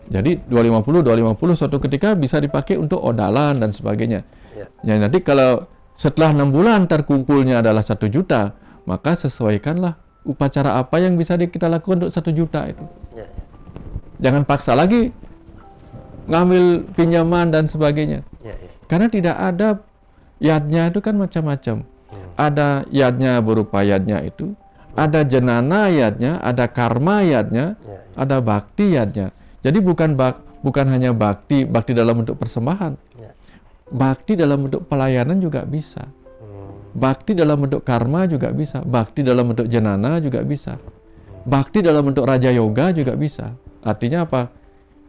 Jadi 250 suatu ketika bisa dipakai untuk odalan dan sebagainya. Ya, nanti kalau setelah 6 bulan terkumpulnya adalah 1 juta, maka sesuaikanlah upacara apa yang bisa kita lakukan untuk 1 juta itu. Jangan paksa lagi ngambil pinjaman dan sebagainya. Karena tidak ada yadnya itu kan macam-macam. Ada yadnya berupa yadnya itu, ada jenana yadnya, ada karma yadnya, ada bakti yadnya. Jadi bukan hanya bakti dalam bentuk persembahan. Bakti dalam bentuk pelayanan juga bisa. Bakti dalam bentuk karma juga bisa. Bakti dalam bentuk jenana juga bisa. Bakti dalam bentuk raja yoga juga bisa. Artinya apa?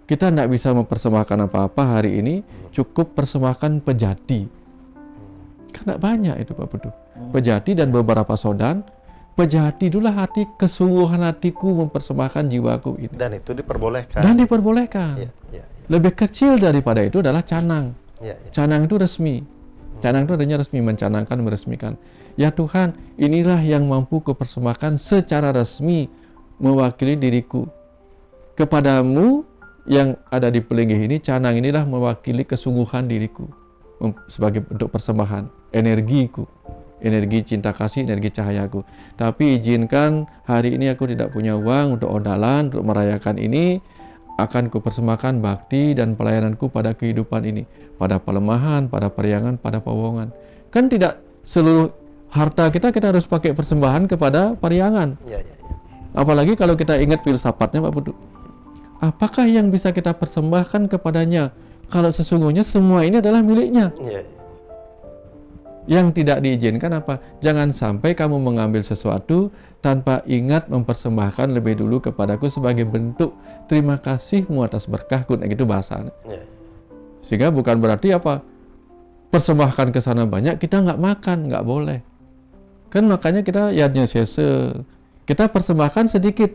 Kita tidak bisa mempersembahkan apa-apa hari ini, cukup persembahkan pejati. Karena banyak itu Pak Putu. Pejati dan beberapa sodan. Pejati itulah hati, kesungguhan hatiku mempersembahkan jiwaku ini. Dan itu diperbolehkan. Dan diperbolehkan. Lebih kecil daripada itu adalah canang. Canang itu resmi. Canang itu adanya resmi, mencanangkan, meresmikan. Ya Tuhan, inilah yang mampu kupersembahkan secara resmi mewakili diriku. Kepadamu yang ada di pelinggih ini, canang inilah mewakili kesungguhan diriku sebagai bentuk persembahan, energiku, energi cinta kasih, energi cahayaku. Tapi izinkan hari ini aku tidak punya uang untuk odalan, untuk merayakan ini. Akan kupersembahkan bakti dan pelayananku pada kehidupan ini, pada pelemahan, pada periangan, pada powongan. Kan tidak seluruh harta kita harus pakai persembahan kepada periangan. Apalagi kalau kita ingat filsafatnya Pak Putu. Apakah yang bisa kita persembahkan kepadanya kalau sesungguhnya semua ini adalah miliknya? Yang tidak diizinkan apa? Jangan sampai kamu mengambil sesuatu tanpa ingat mempersembahkan lebih dulu kepadaku sebagai bentuk terima kasihmu atas berkahku. Nah, gitu bahasanya. Sehingga bukan berarti apa? Persembahkan ke sana banyak, kita nggak makan, nggak boleh. Kan makanya kita yadnya sese. Kita persembahkan sedikit.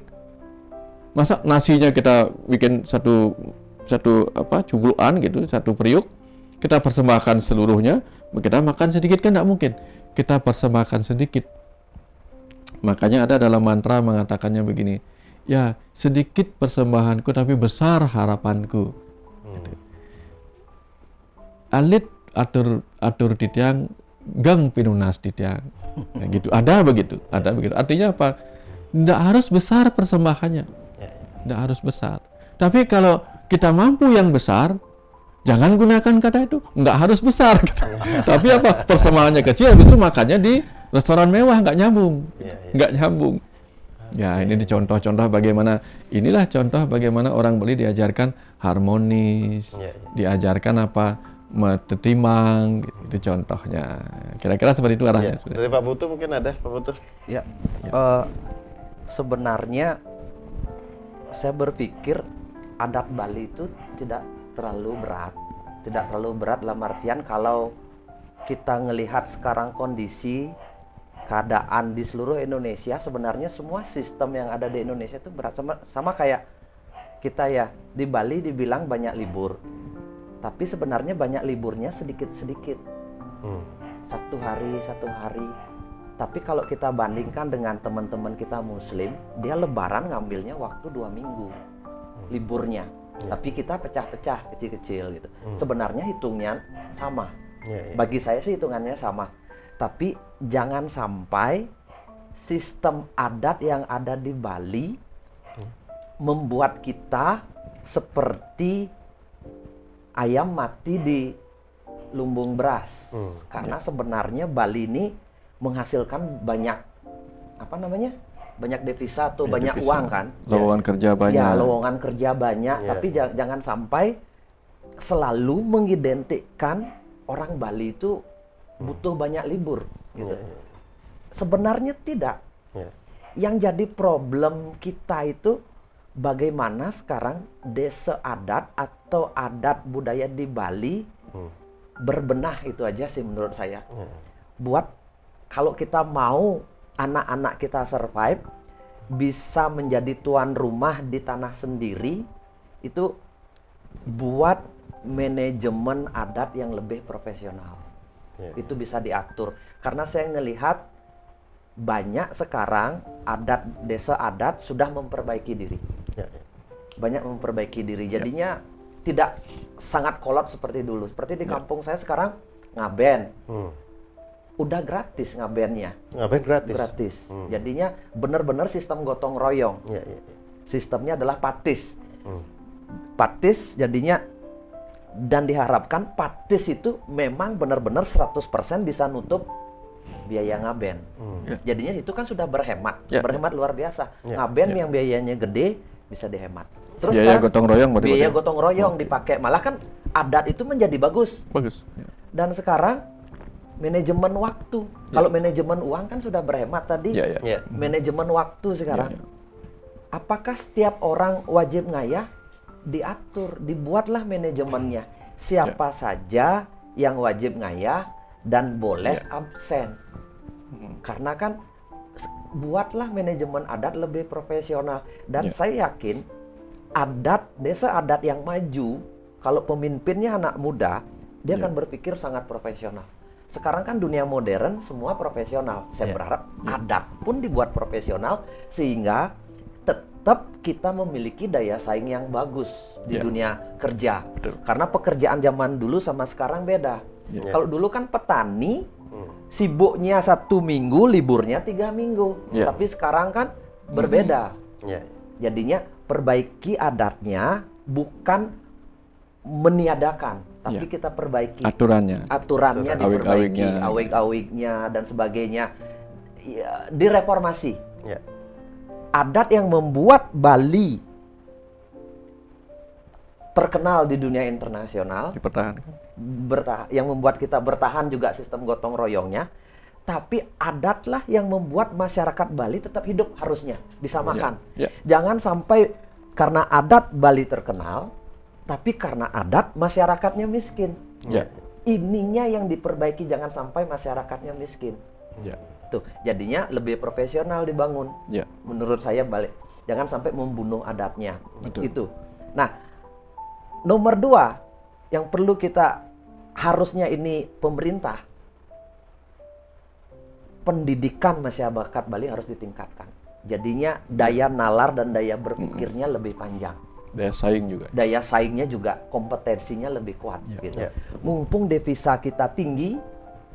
Masa nasinya kita bikin satu cubluan gitu, satu periuk, kita persembahkan seluruhnya, kita makan sedikit kan tidak mungkin. Kita persembahkan sedikit. Makanya ada dalam mantra mengatakannya begini, ya sedikit persembahanku tapi besar harapanku. Alit atur titiang, gang pinunas titiang. Nah, gitu. Ada begitu. Artinya apa? Tidak harus besar persembahannya. Tidak harus besar. Tapi kalau kita mampu yang besar, jangan gunakan kata itu. Nggak harus besar. Tapi apa? Persembahannya kecil, itu makannya di restoran mewah, nggak nyambung. Nggak nyambung. Ya, ini contoh-contoh bagaimana, inilah contoh bagaimana orang Bali diajarkan harmonis, diajarkan apa? Metimang, itu contohnya. Kira-kira seperti itu arahnya. Dari Pak Putu mungkin ada, Pak Putu? Ya. Sebenarnya saya berpikir adat Bali itu tidak terlalu berat. Tidak terlalu berat dalam artian kalau kita ngelihat sekarang kondisi keadaan di seluruh Indonesia, sebenarnya semua sistem yang ada di Indonesia itu berat. Sama kayak kita ya, di Bali dibilang banyak libur. Tapi sebenarnya banyak liburnya sedikit-sedikit. 1 hari. Tapi kalau kita bandingkan dengan teman-teman kita Muslim, dia lebaran ngambilnya waktu 2 minggu liburnya. Tapi kita pecah-pecah, kecil-kecil gitu. Sebenarnya hitungnya sama. Bagi saya sih hitungannya sama. Tapi jangan sampai sistem adat yang ada di Bali membuat kita seperti ayam mati di lumbung beras. Karena sebenarnya Bali ini menghasilkan banyak banyak devisa atau banyak devisa, uang kan. Lowongan kerja banyak. Ya, lowongan kerja banyak, tapi jangan sampai selalu mengidentikan orang Bali itu butuh banyak libur gitu. Sebenarnya tidak. Yang jadi problem kita itu bagaimana sekarang desa adat atau adat budaya di Bali berbenah, itu aja sih menurut saya. Buat kalau kita mau anak-anak kita survive, bisa menjadi tuan rumah di tanah sendiri, itu buat manajemen adat yang lebih profesional. Itu bisa diatur. Karena saya ngelihat banyak sekarang desa adat sudah memperbaiki diri. Banyak memperbaiki diri. Jadinya tidak sangat kolot seperti dulu. Seperti di kampung saya sekarang ngaben. Udah gratis ngabennya. Ngaben gratis. Gratis. Jadinya benar-benar sistem gotong royong. Sistemnya adalah patis. Patis jadinya, dan diharapkan patis itu memang benar-benar 100% bisa nutup biaya ngaben. Jadinya itu kan sudah berhemat. Berhemat luar biasa. Ngaben yang biayanya gede bisa dihemat. Terus biaya gotong royong biaya gotong royong dipakai. Malah kan adat itu menjadi bagus. Dan sekarang manajemen waktu. Kalau manajemen uang kan sudah berhemat tadi. Manajemen waktu sekarang. Apakah setiap orang wajib ngayah? Diatur, dibuatlah manajemennya. Siapa saja yang wajib ngayah dan boleh absen. Karena kan buatlah manajemen adat lebih profesional. Dan saya yakin desa adat yang maju, kalau pemimpinnya anak muda, dia akan berpikir sangat profesional. Sekarang kan dunia modern semua profesional. Saya berharap adat pun dibuat profesional sehingga tetap kita memiliki daya saing yang bagus di dunia kerja. Karena pekerjaan zaman dulu sama sekarang beda. Kalau dulu kan petani sibuknya 1 minggu, liburnya 3 minggu. Tapi sekarang kan berbeda. Jadinya perbaiki adatnya, bukan meniadakan, tapi kita perbaiki aturannya diperbaiki, awig-awignya dan sebagainya, direformasi. Adat yang membuat Bali terkenal di dunia internasional, yang membuat kita bertahan juga sistem gotong royongnya. Tapi adatlah yang membuat masyarakat Bali tetap hidup, harusnya bisa makan. Jangan sampai karena adat Bali terkenal, tapi karena adat masyarakatnya miskin. Ininya yang diperbaiki, jangan sampai masyarakatnya miskin. Tuh, jadinya lebih profesional dibangun. Menurut saya balik, jangan sampai membunuh adatnya. Itu. Nah, nomor 2 yang perlu kita, harusnya ini pemerintah, pendidikan masyarakat Bali harus ditingkatkan. Jadinya daya nalar dan daya berpikirnya lebih panjang. Daya saing juga. Daya saingnya juga, kompetensinya lebih kuat. Gitu. Mumpung devisa kita tinggi,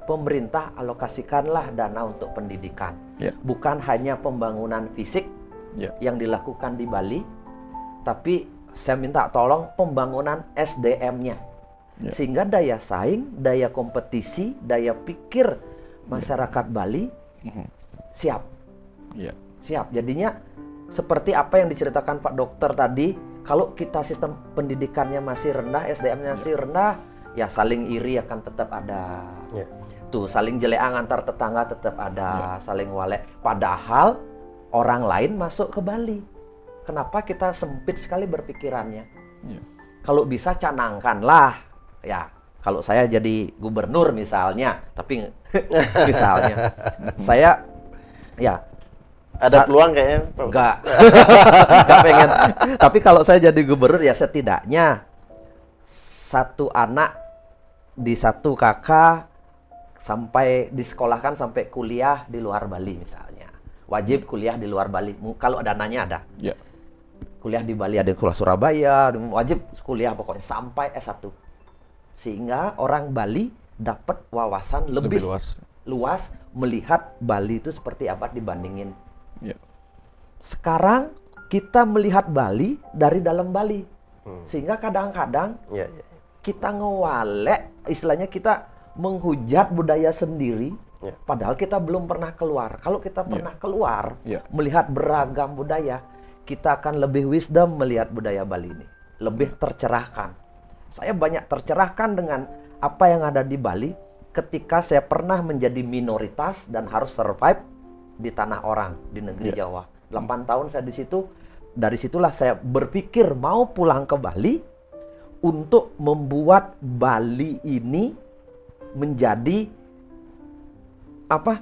pemerintah alokasikanlah dana untuk pendidikan. Bukan hanya pembangunan fisik yang dilakukan di Bali, tapi saya minta tolong pembangunan SDM-nya. Sehingga daya saing, daya kompetisi, daya pikir masyarakat Bali siap. Siap. Jadinya seperti apa yang diceritakan Pak Dokter tadi, kalau kita sistem pendidikannya masih rendah, SDM-nya masih rendah, ya saling iri akan tetap ada. Tuh, saling jeleang antar tetangga tetap ada, saling walek. Padahal orang lain masuk ke Bali. Kenapa kita sempit sekali berpikirannya? Kalau bisa canangkanlah, ya. Kalau saya jadi gubernur misalnya, tapi misalnya saya ada peluang kayaknya? Enggak pengen. Tapi kalau saya jadi gubernur, ya setidaknya 1 anak di 1 kakak sampai disekolahkan sampai kuliah di luar Bali misalnya. Wajib kuliah di luar Bali. Kalau dananya ada. Kuliah di Bali, ada kuliah Surabaya, wajib kuliah pokoknya sampai S1. Sehingga orang Bali dapat wawasan lebih luas melihat Bali itu seperti apa dibandingin. Sekarang kita melihat Bali dari dalam Bali. Sehingga kadang-kadang kita ngewalek, istilahnya kita menghujat budaya sendiri, padahal kita belum pernah keluar. Kalau kita pernah keluar, melihat beragam budaya, kita akan lebih wisdom melihat budaya Bali ini. Lebih tercerahkan. Saya banyak tercerahkan dengan apa yang ada di Bali ketika saya pernah menjadi minoritas dan harus survive di tanah orang, di negeri Jawa. 8 tahun saya di situ, dari situlah saya berpikir mau pulang ke Bali untuk membuat Bali ini menjadi apa?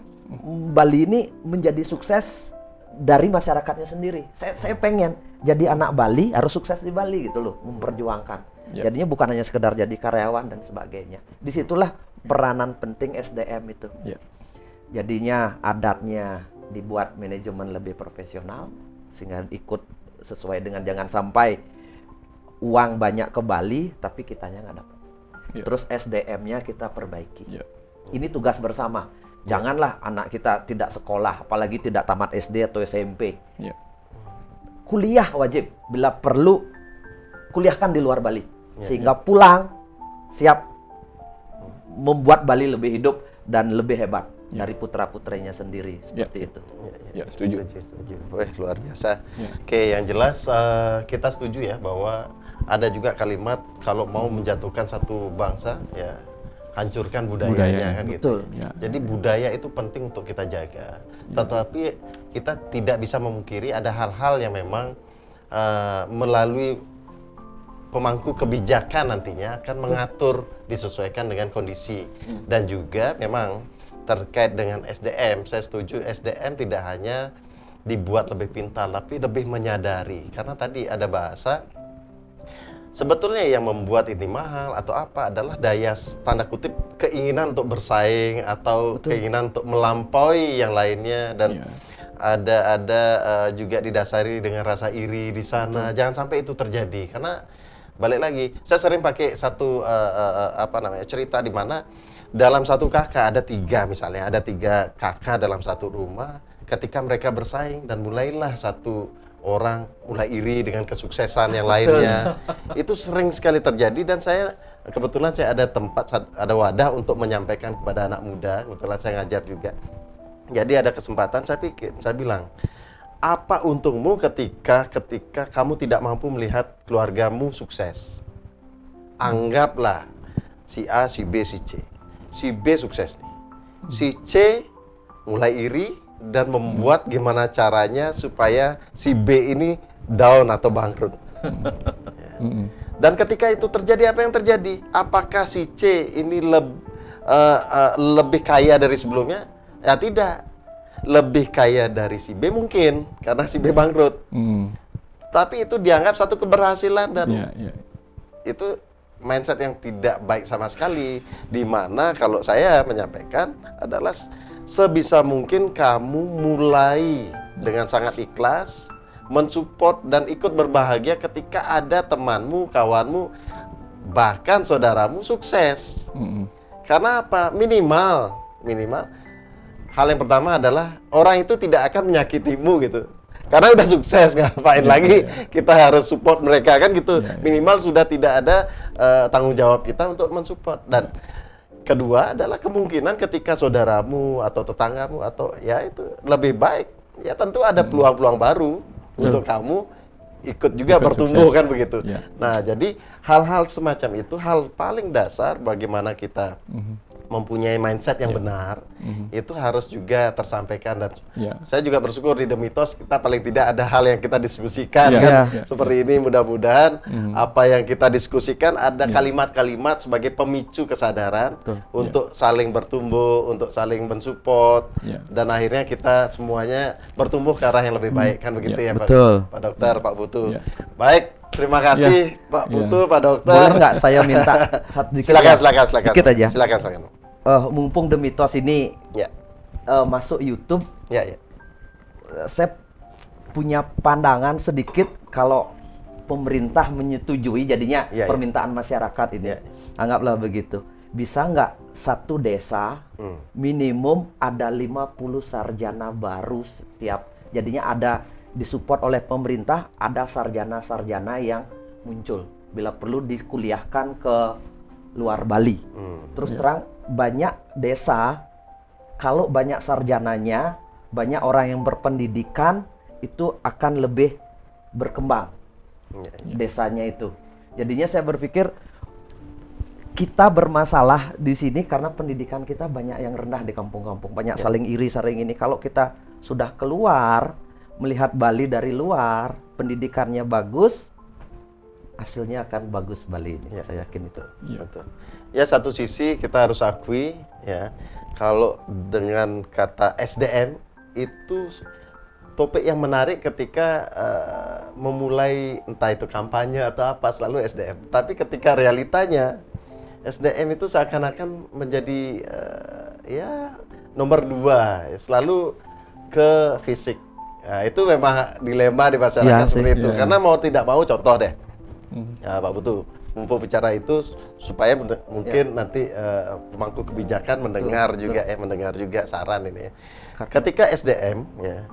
Bali ini menjadi sukses dari masyarakatnya sendiri. Saya pengen jadi anak Bali harus sukses di Bali gitu loh, memperjuangkan. Jadinya bukan hanya sekedar jadi karyawan dan sebagainya. Disitulah peranan penting SDM itu. Jadinya adatnya dibuat manajemen lebih profesional sehingga ikut sesuai dengan, jangan sampai uang banyak ke Bali tapi kitanya nggak dapat. Terus SDM-nya kita perbaiki. Ini tugas bersama. Janganlah anak kita tidak sekolah, apalagi tidak tamat SD atau SMP. Kuliah wajib, bila perlu kuliahkan di luar Bali, sehingga pulang siap membuat Bali lebih hidup dan lebih hebat dari putra-putranya sendiri, seperti itu. Setuju. Wah, luar biasa. Oke, yang jelas kita setuju ya bahwa ada juga kalimat kalau mau menjatuhkan satu bangsa, ya hancurkan budayanya kan gitu. Jadi budaya itu penting untuk kita jaga. Tetapi kita tidak bisa memungkiri ada hal-hal yang memang melalui pemangku kebijakan nantinya akan mengatur disesuaikan dengan kondisi. Dan juga memang terkait dengan SDM, saya setuju SDM tidak hanya dibuat lebih pintar tapi lebih menyadari. Karena tadi ada bahasa sebetulnya yang membuat ini mahal atau apa adalah daya tanda kutip keinginan untuk bersaing atau keinginan untuk melampaui yang lainnya, dan ada juga didasari dengan rasa iri di sana. Jangan sampai itu terjadi, karena balik lagi saya sering pakai satu cerita di mana dalam satu kakak ada tiga kakak dalam satu rumah. Ketika mereka bersaing dan mulailah satu orang mulai iri dengan kesuksesan yang lainnya. Itu sering sekali terjadi, dan kebetulan saya ada wadah untuk menyampaikan kepada anak muda. Kebetulan saya ngajar juga. Jadi ada kesempatan saya bilang, apa untungmu ketika kamu tidak mampu melihat keluargamu sukses? Anggaplah si A, si B, si C. Si B sukses nih. Si C mulai iri dan membuat gimana caranya supaya si B ini down atau bangkrut. Dan ketika itu terjadi, apa yang terjadi? Apakah si C ini lebih kaya dari sebelumnya? Ya tidak. Lebih kaya dari si B mungkin, karena si B bangkrut. Tapi itu dianggap satu keberhasilan, dan itu mindset yang tidak baik sama sekali. Dimana kalau saya menyampaikan adalah sebisa mungkin kamu mulai dengan sangat ikhlas, mensupport dan ikut berbahagia ketika ada temanmu, kawanmu, bahkan saudaramu sukses. Karena apa? Minimal hal yang pertama adalah orang itu tidak akan menyakitimu gitu. Karena udah sukses, ngapain lagi kita harus support mereka kan gitu. Minimal sudah tidak ada tanggung jawab kita untuk mensupport. Dan kedua adalah kemungkinan ketika saudaramu atau tetanggamu atau ya itu lebih baik, ya tentu ada peluang-peluang baru untuk kamu ikut juga bertumbuh kan begitu. Nah, jadi hal-hal semacam itu hal paling dasar bagaimana kita mempunyai mindset yang benar, itu harus juga tersampaikan. Dan saya juga bersyukur di The Mythos kita paling tidak ada hal yang kita diskusikan seperti ini. Mudah-mudahan apa yang kita diskusikan ada kalimat-kalimat sebagai pemicu kesadaran untuk saling bertumbuh, untuk saling mensupport, dan akhirnya kita semuanya bertumbuh ke arah yang lebih baik kan begitu ya Pak Dokter, Pak Putu. Baik. Terima kasih Pak Putu, Pak Dokter. Boleh nggak saya minta silakan. Dikit aja. Silakan. Mumpung The Mythos ini masuk YouTube, saya punya pandangan sedikit kalau pemerintah menyetujui jadinya permintaan masyarakat ini. Anggaplah begitu. Bisa nggak satu desa minimum ada 50 sarjana baru setiap, jadinya ada disupport oleh pemerintah, ada sarjana-sarjana yang muncul. Bila perlu dikuliahkan ke luar Bali. Terus terang banyak desa, kalau banyak sarjananya, banyak orang yang berpendidikan, itu akan lebih berkembang desanya itu. Jadinya saya berpikir kita bermasalah di sini karena pendidikan kita banyak yang rendah di kampung-kampung, banyak saling iri, saling ini. Kalau kita sudah keluar, melihat Bali dari luar, pendidikannya bagus, hasilnya akan bagus Bali ini. Saya yakin itu. Betul. Ya, satu sisi kita harus akui ya, kalau dengan kata SDM itu topik yang menarik ketika memulai entah itu kampanye atau apa, selalu SDM. Tapi ketika realitanya SDM itu seakan-akan menjadi ya nomor 2, selalu ke fisik. Nah, itu memang dilema di masyarakat seperti itu. Karena mau tidak mau, contoh deh, ya, Pak Putu, mumpung bicara itu supaya mungkin nanti pemangku kebijakan mendengar mendengar juga saran ini. Ketika SDM ya,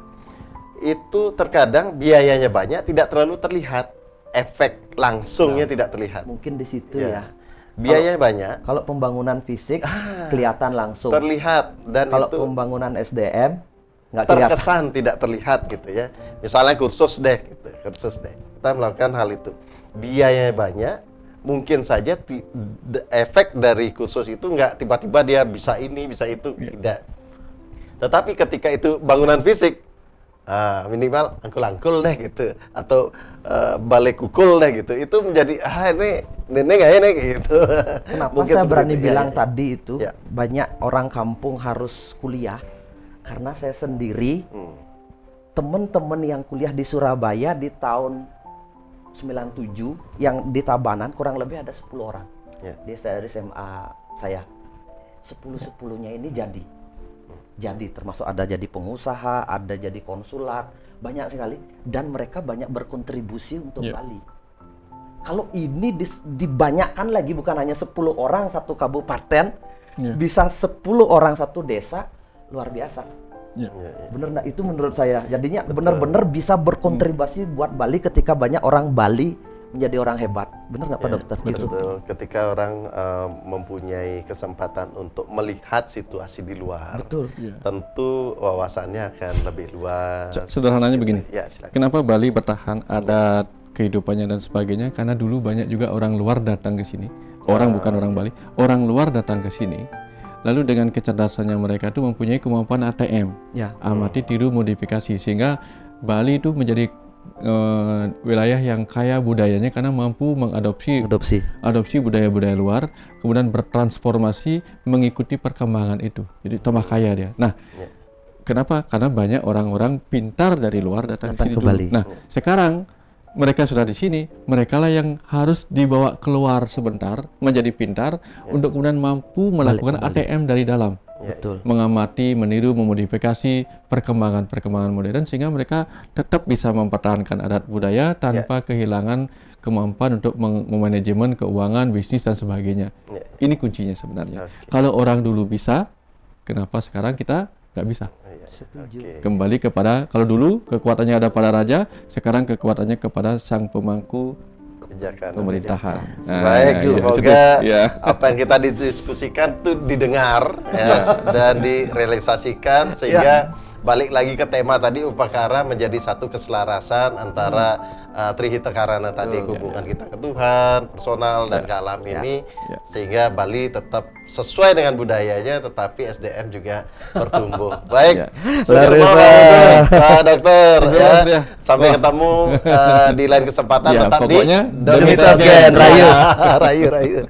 itu terkadang biayanya banyak, tidak terlalu terlihat, efek langsungnya tidak terlihat. Mungkin di situ ya. Biayanya banyak. Kalau pembangunan fisik kelihatan langsung. Terlihat, dan kalau itu pembangunan SDM nggak kelihatan. Terkesan tidak terlihat gitu ya. Misalnya kursus deh, gitu. Kursus deh. Kita melakukan hal itu. Biayanya banyak, mungkin saja efek dari kursus itu nggak tiba-tiba dia bisa ini, bisa itu, tidak. Tetapi ketika itu bangunan fisik, minimal angkul-angkul deh gitu, atau balik kukul deh gitu, itu menjadi ini nenek gak ini gitu. Kenapa Mungkin saya berani itu, bilang tadi itu banyak orang kampung harus kuliah? Karena saya sendiri teman-teman yang kuliah di Surabaya di tahun 97 yang di Tabanan kurang lebih ada 10 orang. Dia dari SMA saya. 10-10-nya ini jadi termasuk ada jadi pengusaha, ada jadi konsulat, banyak sekali, dan mereka banyak berkontribusi untuk Bali. Kalau ini dibanyakan lagi, bukan hanya 10 orang satu kabupaten, bisa 10 orang satu desa, luar biasa. Bener nggak? Itu menurut saya. Jadinya benar-benar bisa berkontribusi buat Bali ketika banyak orang Bali menjadi orang hebat. Benar nggak Pak Dokter? Betul. Ketika orang mempunyai kesempatan untuk melihat situasi di luar, tentu wawasannya akan lebih luas. Sederhananya begini, silakan. kenapa Bali bertahan adat kehidupannya dan sebagainya? Karena dulu banyak juga orang luar datang ke sini. Bukan orang Bali, orang luar datang ke sini. Lalu dengan kecerdasannya mereka itu mempunyai kemampuan ATM, amati, tiru, modifikasi, sehingga Bali itu menjadi wilayah yang kaya budayanya karena mampu mengadopsi budaya-budaya luar, kemudian bertransformasi mengikuti perkembangan itu. Jadi tambah kaya dia. Nah, kenapa? Karena banyak orang-orang pintar dari luar datang ke sini dulu. Bali. Nah, sekarang mereka sudah di sini, mereka lah yang harus dibawa keluar sebentar menjadi pintar untuk kemudian mampu melakukan ATM dari dalam. Betul. Mengamati, meniru, memodifikasi perkembangan modern sehingga mereka tetap bisa mempertahankan adat budaya tanpa kehilangan kemampuan untuk memanajemen keuangan, bisnis dan sebagainya. Ini kuncinya sebenarnya. Kalau orang dulu bisa, kenapa sekarang kita nggak bisa? Setuju. Kembali kepada, kalau dulu kekuatannya ada pada raja, sekarang kekuatannya kepada sang pemangku pemerintahan. Baik, semoga apa yang kita didiskusikan itu didengar dan direalisasikan sehingga balik lagi ke tema tadi, upakara menjadi satu keselarasan antara Trihita Karana tadi, hubungan kita ke Tuhan, personal dan ke alam ini, sehingga Bali tetap sesuai dengan budayanya, tetapi SDM juga bertumbuh. Baik, Pak Dokter, sampai ketemu di lain kesempatan. Tetap pokoknya di Rayu.